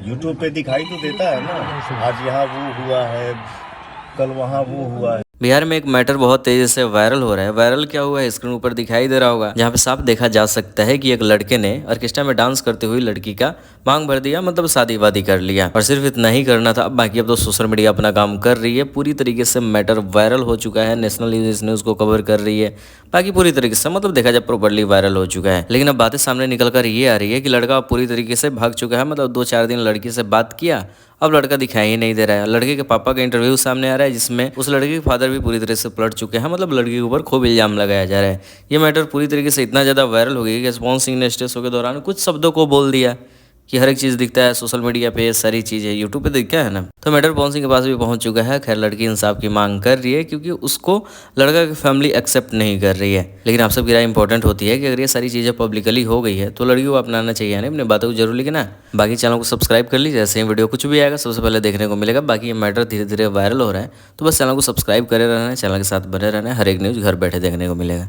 YouTube पे दिखाई तो देता है ना, आज यहाँ वो हुआ है, कल वहाँ वो हुआ है। बिहार में एक मैटर बहुत तेजी से वायरल हो रहा है। वायरल क्या हुआ है स्क्रीन ऊपर दिखाई दे रहा होगा, जहाँ पे साफ देखा जा सकता है कि एक लड़के ने ऑर्केस्ट्रा में डांस करते हुए लड़की का मांग भर दिया, मतलब शादी वादी कर लिया। और सिर्फ इतना ही करना था, बाकी अब तो सोशल मीडिया अपना काम कर रही है। पूरी तरीके से मैटर वायरल हो चुका है, नेशनल न्यूज इस न्यूज को कवर कर रही है। बाकी पूरी तरीके से मतलब देखा जाए प्रॉपर्ली वायरल हो चुका है। लेकिन अब बातें सामने निकल कर ये आ रही है कि लड़का पूरी तरीके से भाग चुका है, मतलब 2-4 दिन लड़की से बात किया, अब लड़का दिखाई ही नहीं दे रहा है। लड़के के पापा का इंटरव्यू सामने आ रहा है, जिसमें उस लड़के के फादर भी पूरी तरह से पलट चुके हैं, मतलब लड़की के ऊपर खूब इल्जाम लगाया जा रहा है। ये मैटर पूरी तरीके से इतना ज़्यादा वायरल हो गया कि स्पॉन सिंह ने स्टेज शो के दौरान कुछ शब्दों को बोल दिया कि हर एक चीज़ दिखता है सोशल मीडिया पे, सारी चीज़ें यूट्यूब पे दिखता है ना। तो मैटर पवन सिंह के पास भी पहुंच चुका है। खैर लड़की इंसाफ की मांग कर रही है, क्योंकि उसको लड़का की फैमिली एक्सेप्ट नहीं कर रही है। लेकिन आप सबकी राय इंपॉर्टेंट होती है कि अगर ये सारी चीज़ें पब्लिकली हो गई है तो लड़की को अपनाना चाहिए ना, अपनी बातों को जरूर लिखना। बाकी चैनल को सब्सक्राइब कर लीजिए, ऐसे ही वीडियो कुछ भी आएगा सबसे पहले देखने को मिलेगा। बाकी ये मैटर धीरे धीरे वायरल हो रहा है, तो बस चैनल को सब्सक्राइब करे रहना है, चैनल के साथ बने रहना है, हर एक न्यूज़ घर बैठे देखने को मिलेगा।